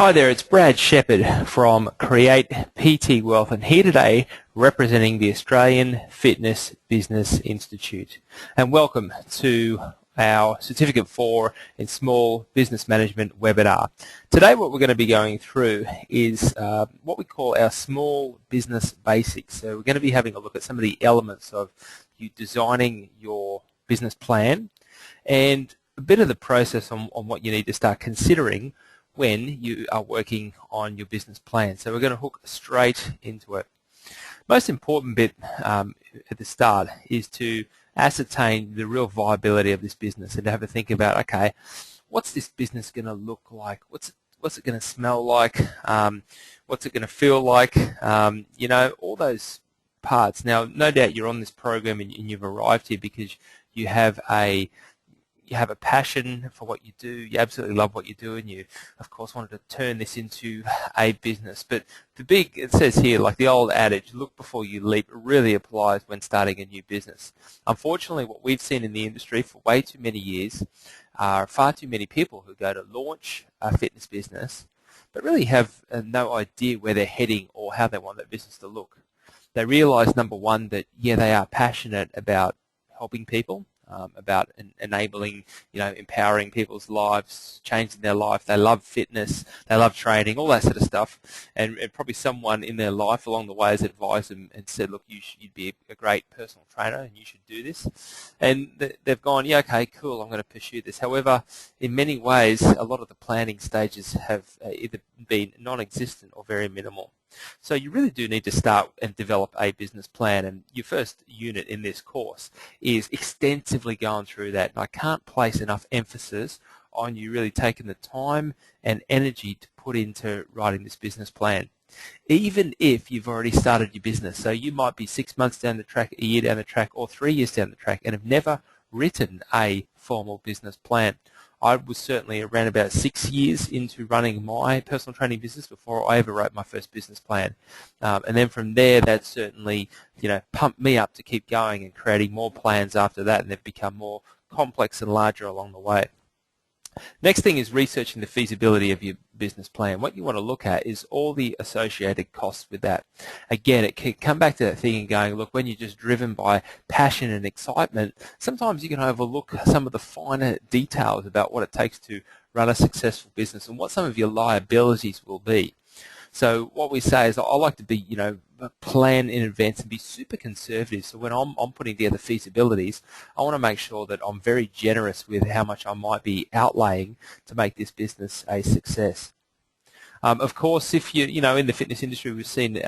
Hi there, it's Brad Shepherd from Create PT Wealth, and here today representing the Australian Fitness Business Institute. And welcome to our Certificate 4 in Small Business Management webinar. Today what we're going to be going through is what we call our Small Business Basics. So we're going to be having a look at some of the elements of you designing your business plan and a bit of the process on what you need to start considering when you are working on your business plan. So we're going to hook straight into it. Most important bit at the start is to ascertain the real viability of this business and to have a think about, okay, what's this business going to look like? What's it going to smell like? What's it going to feel like? You know, all those parts. Now, no doubt you're on this program and you've arrived here because you have a passion for what you do, you absolutely love what you do, and you, of course, wanted to turn this into a business. But it says here, like the old adage, look before you leap, really applies when starting a new business. Unfortunately, what we've seen in the industry for way too many years are far too many people who go to launch a fitness business, but really have no idea where they're heading or how they want that business to look. They realize, number one, that, yeah, they are passionate about helping people, about enabling, empowering people's lives, changing their life. They love fitness, they love training, all that sort of stuff. And probably someone in their life along the way has advised them and said, look, you'd be a great personal trainer and you should do this. And they've gone, yeah, okay, cool, I'm going to pursue this. However, in many ways, a lot of the planning stages have either been non-existent or very minimal. So you really do need to start and develop a business plan, and your first unit in this course is extensively going through that. And I can't place enough emphasis on you really taking the time and energy to put into writing this business plan. Even if you've already started your business, so you might be 6 months down the track, a year down the track, or 3 years down the track and have never written a formal business plan. I was certainly around about 6 years into running my personal training business before I ever wrote my first business plan. And then from there, that certainly, pumped me up to keep going and creating more plans after that, and they've become more complex and larger along the way. Next thing is researching the feasibility of your business plan. What you want to look at is all the associated costs with that. Again, it can come back to that thing and going, look, when you're just driven by passion and excitement, sometimes you can overlook some of the finer details about what it takes to run a successful business and what some of your liabilities will be. So what we say is, I like to be, plan in advance and be super conservative. So when I'm putting together feasibilities, I want to make sure that I'm very generous with how much I might be outlaying to make this business a success. Of course, if you, in the fitness industry, we've seen,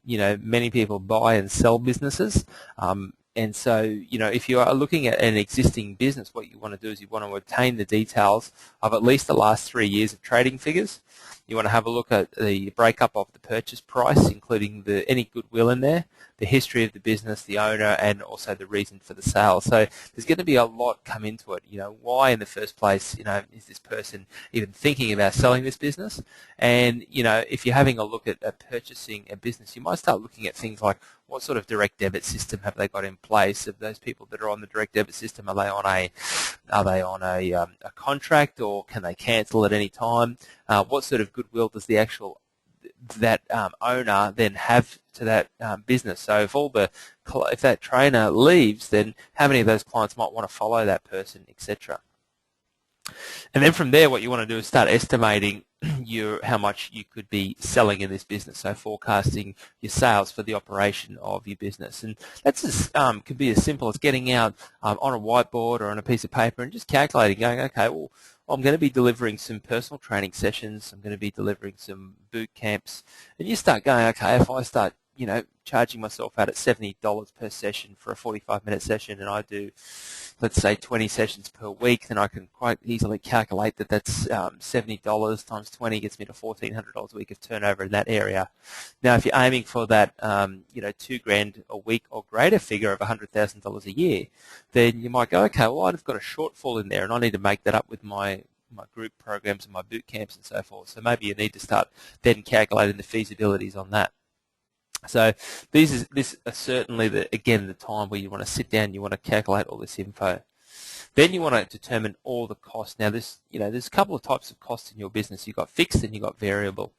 many people buy and sell businesses. And so, if you are looking at an existing business, what you want to do is you want to obtain the details of at least the last 3 years of trading figures. You want to have a look at the breakup of the purchase price, including any goodwill in there, the history of the business, the owner, and also the reason for the sale. So there's going to be a lot come into it. Why in the first place, is this person even thinking about selling this business? And, if you're having a look at purchasing a business, you might start looking at things like, what sort of direct debit system have they got in place? Of those people that are on the direct debit system, are they on a contract, or can they cancel at any time? What sort of goodwill does that owner then have to that business? So if that trainer leaves, then how many of those clients might want to follow that person, etc. And then from there, what you want to do is start estimating how much you could be selling in this business, so forecasting your sales for the operation of your business. And that's could be as simple as getting out on a whiteboard or on a piece of paper and just calculating, going, okay, well, I'm going to be delivering some personal training sessions, I'm going to be delivering some boot camps, and you start going, okay, if I start charging myself out at $70 per session for a 45-minute session, and I do, let's say, 20 sessions per week, then I can quite easily calculate that that's $70 times 20 gets me to $1,400 a week of turnover in that area. Now, if you're aiming for that, $2,000 a week or greater figure of $100,000 a year, then you might go, okay, well, I've got a shortfall in there, and I need to make that up with my group programs and my boot camps and so forth. So maybe you need to start then calculating the feasibilities on that. So this is certainly, the time where you want to sit down, you want to calculate all this info. Then you want to determine all the costs. Now, there's a couple of types of costs in your business. You've got fixed and you've got variable.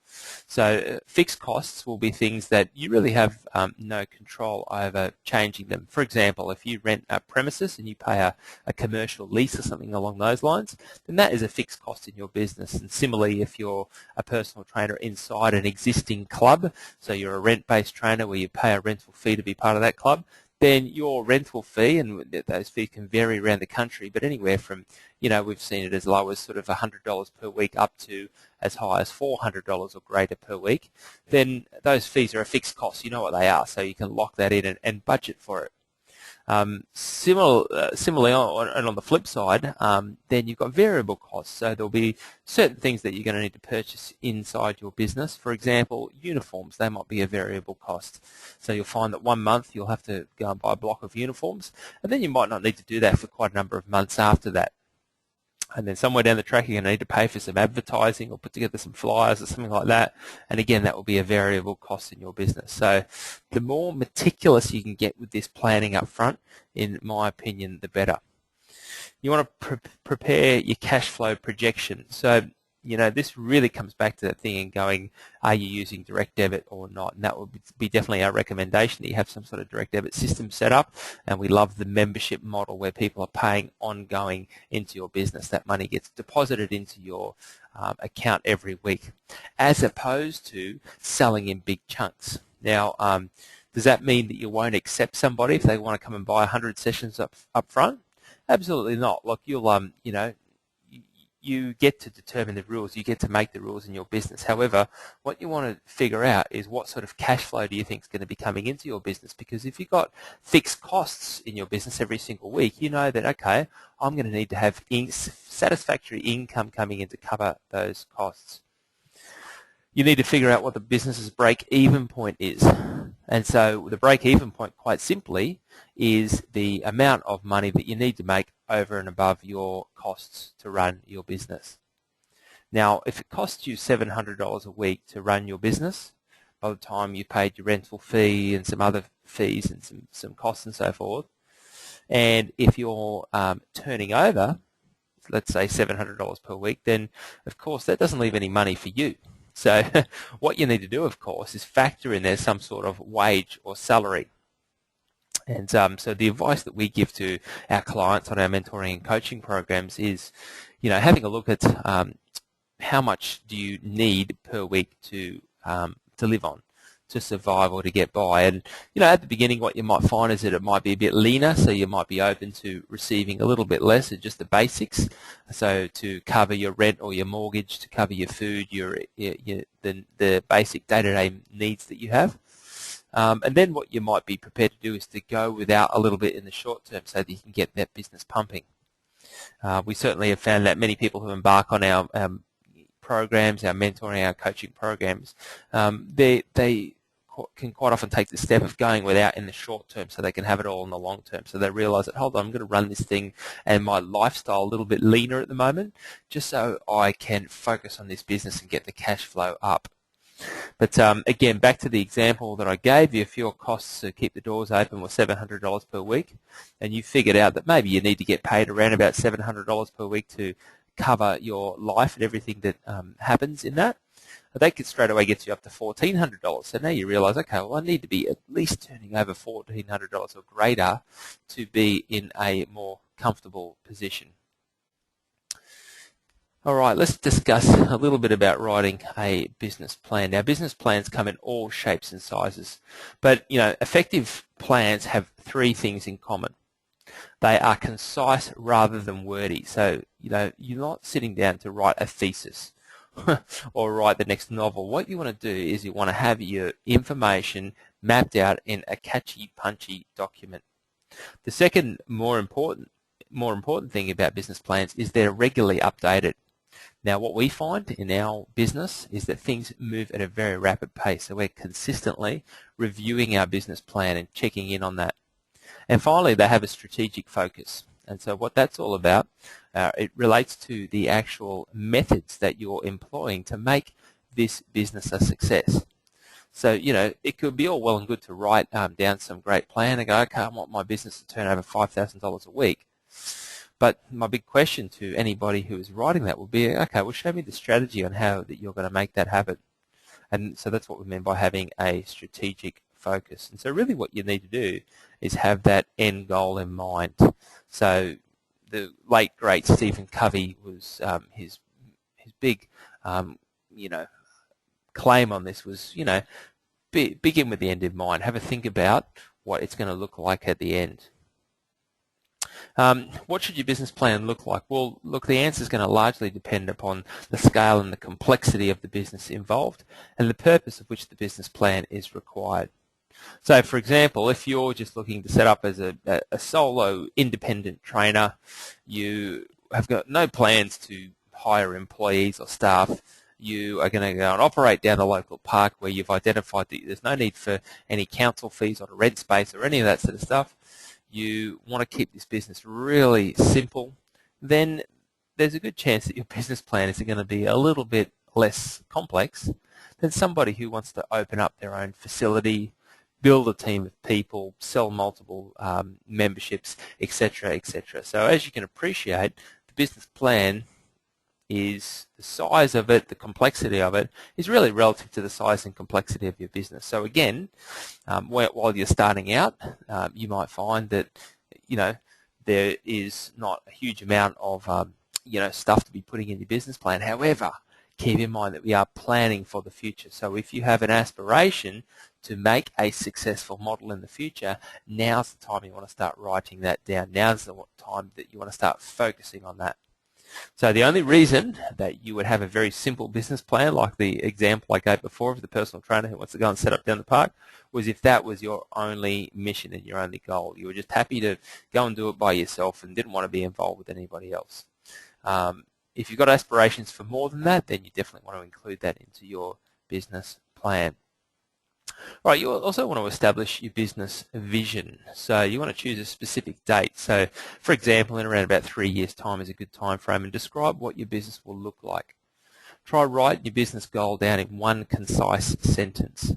So fixed costs will be things that you really have no control over changing them. For example, if you rent a premises and you pay a commercial lease or something along those lines, then that is a fixed cost in your business. And similarly, if you're a personal trainer inside an existing club, so you're a rent-based trainer where you pay a rental fee to be part of that club, then your rental fee, and those fees can vary around the country, but anywhere from, we've seen it as low as sort of $100 per week up to as high as $400 or greater per week, then those fees are a fixed cost. You know what they are, so you can lock that in and budget for it. Similarly, on the flip side, then you've got variable costs. So there'll be certain things that you're going to need to purchase inside your business. For example, uniforms, they might be a variable cost. So you'll find that 1 month you'll have to go and buy a block of uniforms, and then you might not need to do that for quite a number of months after that. And then somewhere down the track, you're going to need to pay for some advertising or put together some flyers or something like that. And again, that will be a variable cost in your business. So the more meticulous you can get with this planning up front, in my opinion, the better. You want to prepare your cash flow projection. So, this really comes back to that thing and going, are you using direct debit or not? And that would be definitely our recommendation, that you have some sort of direct debit system set up. And we love the membership model where people are paying ongoing into your business. That money gets deposited into your account every week, as opposed to selling in big chunks. Now, does that mean that you won't accept somebody if they want to come and buy 100 sessions up front? Absolutely not. Look, you'll you get to determine the rules, you get to make the rules in your business. However, what you want to figure out is what sort of cash flow do you think is going to be coming into your business, because if you've got fixed costs in your business every single week, you know that, okay, I'm going to need to have satisfactory income coming in to cover those costs. You need to figure out what the business's break-even point is. And so the break-even point, quite simply, is the amount of money that you need to make over and above your costs to run your business. Now, if it costs you $700 a week to run your business, by the time you paid your rental fee and some other fees and some costs and so forth, and if you're turning over, let's say $700 per week, then of course that doesn't leave any money for you. So what you need to do, of course, is factor in there some sort of wage or salary. And so the advice that we give to our clients on our mentoring and coaching programs is, having a look at how much do you need per week to live on, to survive or to get by. And, at the beginning what you might find is that it might be a bit leaner, so you might be open to receiving a little bit less of just the basics, so to cover your rent or your mortgage, to cover your food, the basic day-to-day needs that you have. And then what you might be prepared to do is to go without a little bit in the short term so that you can get that business pumping. We certainly have found that many people who embark on our programs, our mentoring, our coaching programs, they can quite often take the step of going without in the short term so they can have it all in the long term. So they realize that, hold on, I'm going to run this thing and my lifestyle a little bit leaner at the moment just so I can focus on this business and get the cash flow up. But again, back to the example that I gave you, if your costs to keep the doors open were $700 per week and you figured out that maybe you need to get paid around about $700 per week to cover your life and everything that happens in that, could straight away get you up to $1,400. So now you realize, okay, well, I need to be at least turning over $1,400 or greater to be in a more comfortable position. All right, let's discuss a little bit about writing a business plan. Now, business plans come in all shapes and sizes, but effective plans have three things in common. They are concise rather than wordy. So, you're not sitting down to write a thesis or write the next novel. What you want to do is you want to have your information mapped out in a catchy, punchy document. The second, more important thing about business plans is they're regularly updated. Now, what we find in our business is that things move at a very rapid pace, so we're consistently reviewing our business plan and checking in on that. And finally, they have a strategic focus. And so what that's all about, it relates to the actual methods that you're employing to make this business a success. So, it could be all well and good to write down some great plan and go, okay, I want my business to turn over $5,000 a week. But my big question to anybody who is writing that will be, okay, well, show me the strategy on how that you're going to make that happen. And so that's what we mean by having a strategic focus. And so really what you need to do is have that end goal in mind. So the late, great Stephen Covey was, his big, claim on this was, begin with the end in mind. Have a think about what it's going to look like at the end. What should your business plan look like? Well, look, the answer is going to largely depend upon the scale and the complexity of the business involved and the purpose of which the business plan is required. So, for example, if you're just looking to set up as a solo independent trainer, you have got no plans to hire employees or staff, you are going to go and operate down the local park where you've identified that there's no need for any council fees or to rent space or any of that sort of stuff, you want to keep this business really simple, then there's a good chance that your business plan is going to be a little bit less complex than somebody who wants to open up their own facility, build a team of people, sell multiple memberships, etc., etc. So as you can appreciate, the business plan is the size of it, the complexity of it, is really relative to the size and complexity of your business. So again, while you're starting out, you might find that, there is not a huge amount of, stuff to be putting in your business plan. However, keep in mind that we are planning for the future. So if you have an aspiration to make a successful model in the future, now's the time you want to start writing that down. Now's the time that you want to start focusing on that. So the only reason that you would have a very simple business plan, like the example I gave before of the personal trainer who wants to go and set up down the park, was if that was your only mission and your only goal. You were just happy to go and do it by yourself and didn't want to be involved with anybody else. If you've got aspirations for more than that, then you definitely want to include that into your business plan. All right, you also want to establish your business vision. So you want to choose a specific date. So, for example, in around about 3 years' time is a good time frame, and describe what your business will look like. Try writing your business goal down in one concise sentence.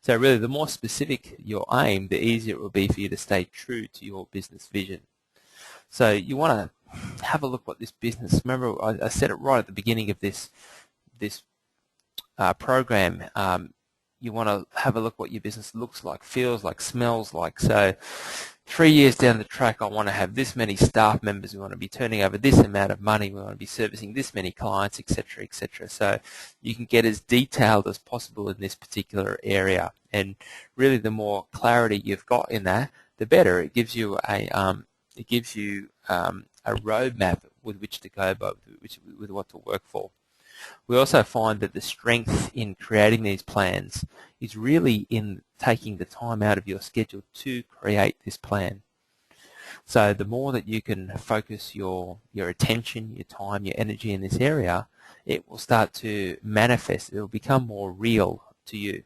So really, the more specific your aim, the easier it will be for you to stay true to your business vision. So you want to have a look what this business, remember I said it right at the beginning of this program, you want to have a look what your business looks like, feels like, smells like. So 3 years down the track, I want to have this many staff members, we want to be turning over this amount of money, we want to be servicing this many clients, etc., etc. So you can get as detailed as possible in this particular area, and really the more clarity you've got in that, the better. It gives you a roadmap with which to go, but with what to work for. We also find that the strength in creating these plans is really in taking the time out of your schedule to create this plan. So the more that you can focus your attention, your time, your energy in this area, it will start to manifest. It will become more real to you.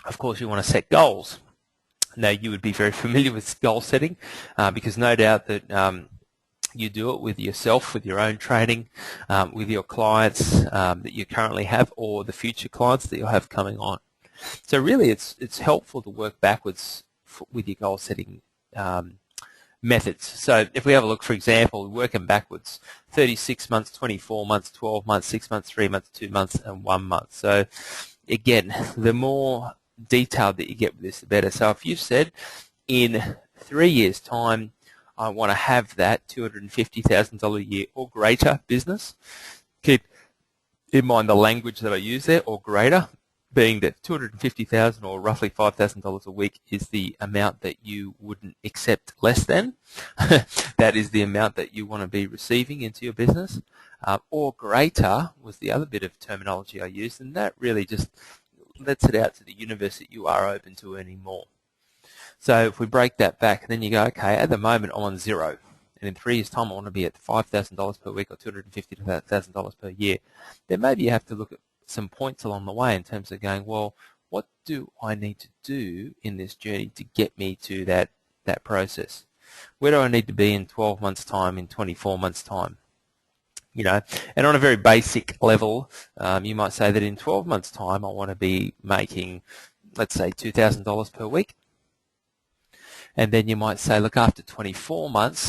Of course, you want to set goals. Now, you would be very familiar with goal setting because no doubt that you do it with yourself, with your own training, with your clients that you currently have, or the future clients that you'll have coming on. So really, it's helpful to work backwards with your goal setting methods. So if we have a look, for example, working backwards, 36 months, 24 months, 12 months, 6 months, 3 months, 2 months, and 1 month. So again, the more detailed that you get with this, the better. So if you've said in 3 years' time, I want to have that $250,000 a year or greater business. Keep in mind the language that I use there, or greater, being that $250,000 or roughly $5,000 a week is the amount that you wouldn't accept less than. That is the amount that you want to be receiving into your business. Or greater was the other bit of terminology I used, and that really just lets it out to the universe that you are open to earning more. So if we break that back, then you go, okay, at the moment I'm on zero, and in 3 years' time I want to be at $5,000 per week or $250,000 per year. Then maybe you have to look at some points along the way in terms of going, well, what do I need to do in this journey to get me to that process? Where do I need to be in 12 months' time, in 24 months' time? And on a very basic level, you might say that in 12 months' time I want to be making, let's say, $2,000 per week. And then you might say, look, after 24 months,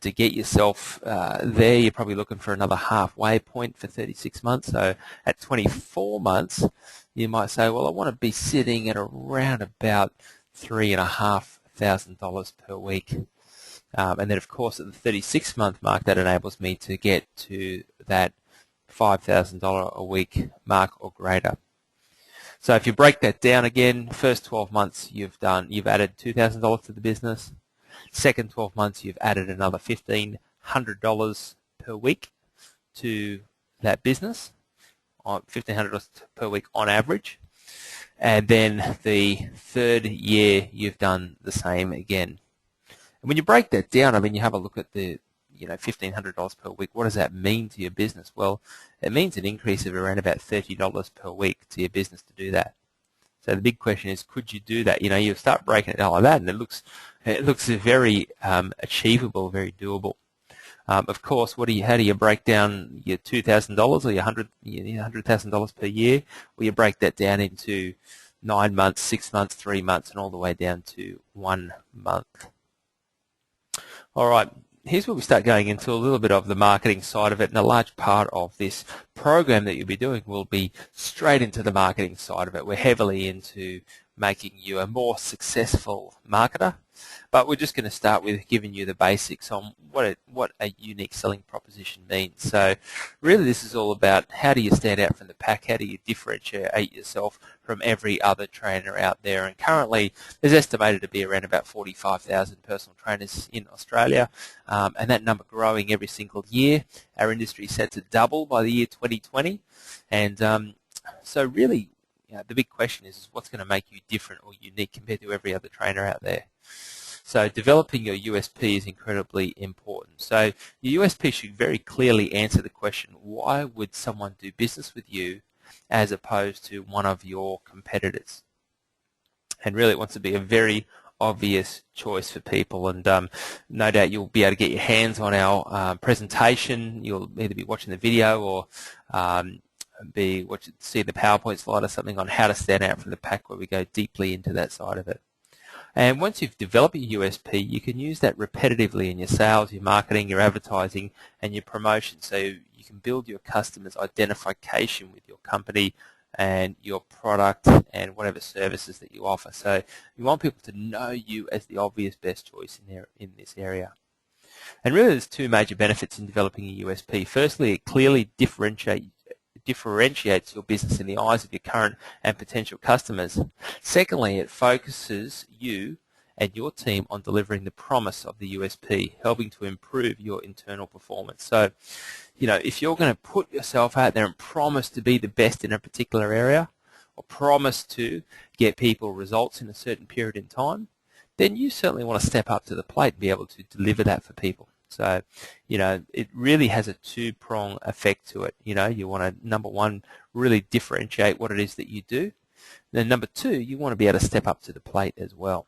to get yourself there, you're probably looking for another halfway point for 36 months. So at 24 months, you might say, well, I want to be sitting at around about $3,500 per week. And then, of course, at the 36-month mark, that enables me to get to that $5,000 a week mark or greater. So if you break that down again, first 12 months you've added $2,000 to the business. Second 12 months you've added another $1,500 per week to that business, $1,500 per week on average. And then the third year you've done the same again. And when you break that down, I mean, you have a look at the $1,500 per week. What does that mean to your business? Well, it means an increase of around about $30 per week to your business to do that. So the big question is, could you do that? You start breaking it down like that, and it looks very achievable, very doable. Of course, how do you break down your $2,000 or your $100,000 per year? Well, you break that down into 9 months, 6 months, 3 months, and all the way down to 1 month. All right. Here's where we start going into a little bit of the marketing side of it, and a large part of this program that you'll be doing will be straight into the marketing side of it. We're heavily into making you a more successful marketer, but we're just going to start with giving you the basics on what a unique selling proposition means. So really this is all about how do you stand out from the pack, how do you differentiate yourself from every other trainer out there. And currently there's estimated to be around about 45,000 personal trainers in Australia, and that number growing every single year. Our industry is set to double by the year 2020, and so really the big question is what's going to make you different or unique compared to every other trainer out there. So developing your USP is incredibly important. So your USP should very clearly answer the question, why would someone do business with you as opposed to one of your competitors? And really it wants to be a very obvious choice for people, and no doubt you'll be able to get your hands on our presentation. You'll either be watching the video or see the PowerPoint slide or something on how to stand out from the pack, where we go deeply into that side of it. And once you've developed your USP, you can use that repetitively in your sales, your marketing, your advertising, and your promotion. So you can build your customers' identification with your company and your product and whatever services that you offer. So you want people to know you as the obvious best choice in this area. And really there's two major benefits in developing a USP. Firstly, it clearly differentiates your business in the eyes of your current and potential customers. Secondly, it focuses you and your team on delivering the promise of the USP, helping to improve your internal performance. So, if you're going to put yourself out there and promise to be the best in a particular area, or promise to get people results in a certain period in time, then you certainly want to step up to the plate and be able to deliver that for people. So, it really has a two-prong effect to it. You want to, number one, really differentiate what it is that you do. Then number two, you want to be able to step up to the plate as well.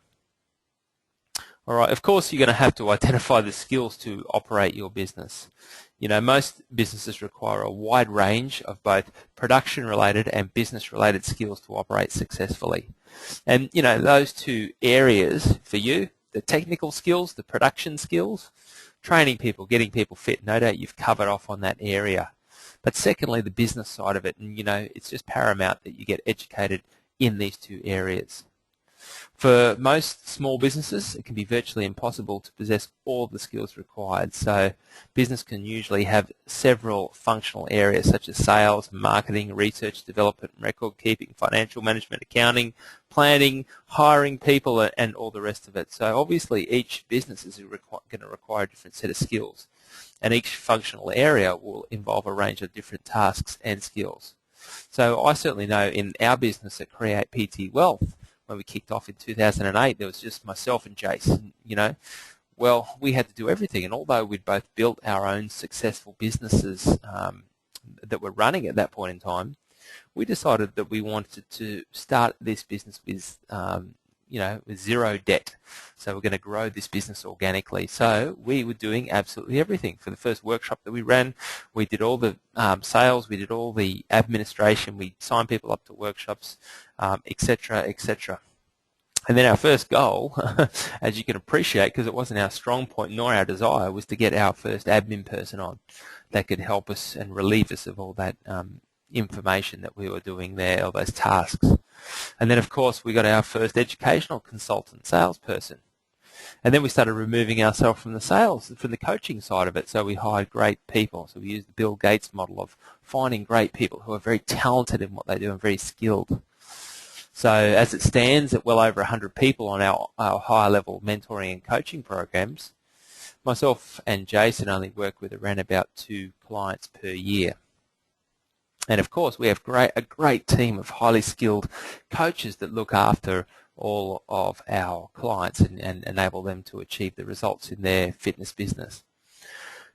All right, of course, you're going to have to identify the skills to operate your business. Most businesses require a wide range of both production-related and business-related skills to operate successfully. And, those two areas for you, the technical skills, the production skills, training people, getting people fit, no doubt you've covered off on that area. But secondly, the business side of it, and it's just paramount that you get educated in these two areas. For most small businesses, it can be virtually impossible to possess all the skills required. So business can usually have several functional areas such as sales, marketing, research, development, record keeping, financial management, accounting, planning, hiring people, and all the rest of it. So obviously each business is going to require a different set of skills, and each functional area will involve a range of different tasks and skills. So I certainly know in our business at Create PT Wealth, when we kicked off in 2008, there was just myself and Jason, Well, we had to do everything, and although we'd both built our own successful businesses that were running at that point in time, we decided that we wanted to start this business with, with zero debt. So we're going to grow this business organically. So we were doing absolutely everything. For the first workshop that we ran, we did all the sales, we did all the administration, we signed people up to workshops, etc., etc. And then our first goal, as you can appreciate, because it wasn't our strong point nor our desire, was to get our first admin person on that could help us and relieve us of all that information that we were doing there, all those tasks. And then, of course, we got our first educational consultant, salesperson. And then we started removing ourselves from the coaching side of it. So we hired great people. So we used the Bill Gates model of finding great people who are very talented in what they do and very skilled. So as it stands, at well over 100 people on our higher level mentoring and coaching programs, myself and Jason only work with around about 2 clients per year. And of course, we have a great team of highly skilled coaches that look after all of our clients and enable them to achieve the results in their fitness business.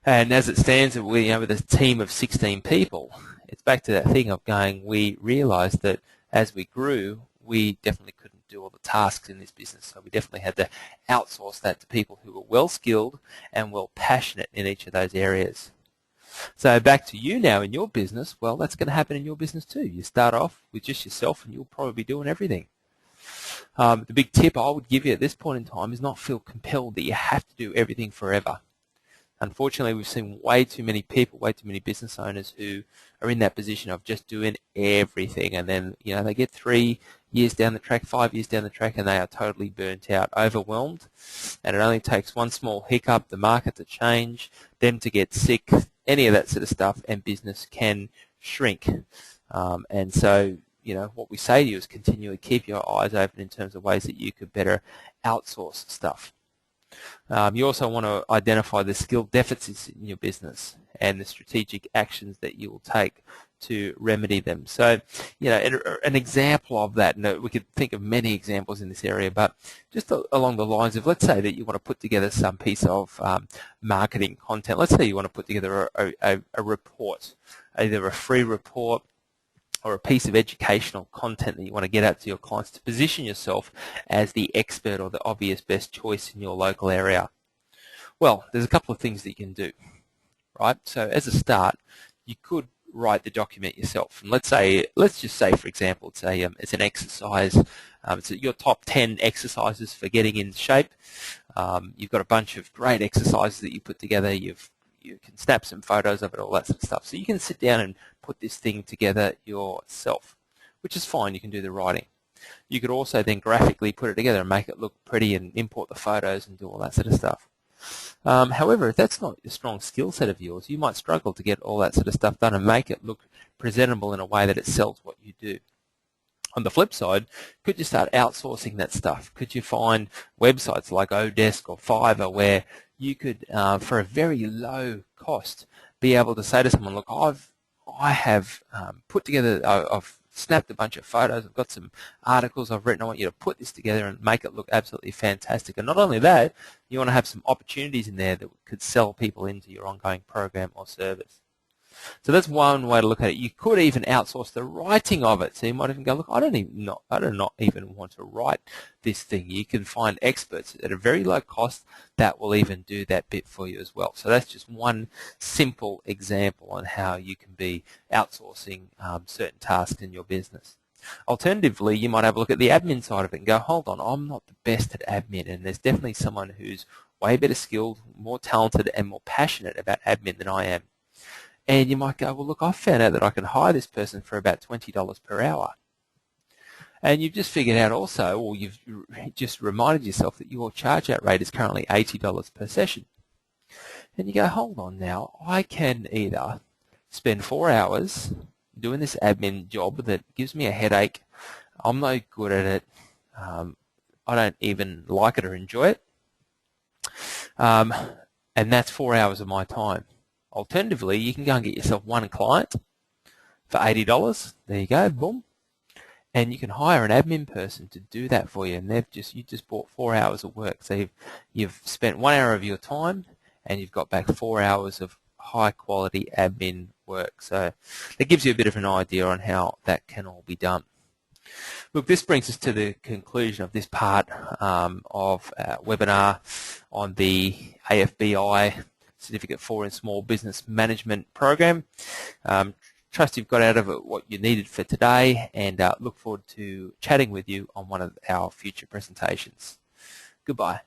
And as it stands, with a team of 16 people, it's back to that thing of going, we realized that as we grew, we definitely couldn't do all the tasks in this business. So we definitely had to outsource that to people who were well skilled and well passionate in each of those areas. So back to you now in your business. Well, that's going to happen in your business too. You start off with just yourself and you'll probably be doing everything. The big tip I would give you at this point in time is not feel compelled that you have to do everything forever. Unfortunately, we've seen way too many people, way too many business owners who are in that position of just doing everything, and then they get 3 years down the track, 5 years down the track, and they are totally burnt out, overwhelmed, and it only takes one small hiccup, the market to change, them to get sick, any of that sort of stuff, and business can shrink. And so, what we say to you is continually keep your eyes open in terms of ways that you could better outsource stuff. You also want to identify the skill deficits in your business and the strategic actions that you will take to remedy them. So, an example of that, and we could think of many examples in this area, but just along the lines of, let's say that you want to put together some piece of marketing content. Let's say you want to put together a report, either a free report or a piece of educational content that you want to get out to your clients to position yourself as the expert or the obvious best choice in your local area. Well, there's a couple of things that you can do, right? So as a start, you could write the document yourself. And let's just say, for example, it's an exercise. It's your top 10 exercises for getting in shape. You've got a bunch of great exercises that you put together. You can snap some photos of it, all that sort of stuff. So you can sit down and put this thing together yourself, which is fine. You can do the writing. You could also then graphically put it together and make it look pretty and import the photos and do all that sort of stuff. However, if that's not a strong skill set of yours, you might struggle to get all that sort of stuff done and make it look presentable in a way that it sells what you do. On the flip side, could you start outsourcing that stuff? Could you find websites like Odesk or Fiverr where you could, for a very low cost, be able to say to someone, look, I have put together, I've snapped a bunch of photos, I've got some articles I've written, I want you to put this together and make it look absolutely fantastic. And not only that, you want to have some opportunities in there that could sell people into your ongoing program or service. So that's one way to look at it. You could even outsource the writing of it. So you might even go, look, I do not even want to write this thing. You can find experts at a very low cost that will even do that bit for you as well. So that's just one simple example on how you can be outsourcing certain tasks in your business. Alternatively, you might have a look at the admin side of it and go, hold on, I'm not the best at admin, and there's definitely someone who's way better skilled, more talented, and more passionate about admin than I am. And you might go, well, look, I found out that I can hire this person for about $20 per hour. And you've just figured out also, or you've just reminded yourself that your charge-out rate is currently $80 per session. And you go, hold on now, I can either spend 4 hours doing this admin job that gives me a headache, I'm no good at it, I don't even like it or enjoy it, and that's 4 hours of my time. Alternatively, you can go and get yourself one client for $80. There you go, boom. And you can hire an admin person to do that for you, and you just bought 4 hours of work. So you've spent 1 hour of your time, and you've got back 4 hours of high-quality admin work. So that gives you a bit of an idea on how that can all be done. Look, this brings us to the conclusion of this part of our webinar on the AFBI Certificate 4 in Small Business Management program. Trust you've got out of it what you needed for today, and look forward to chatting with you on one of our future presentations. Goodbye.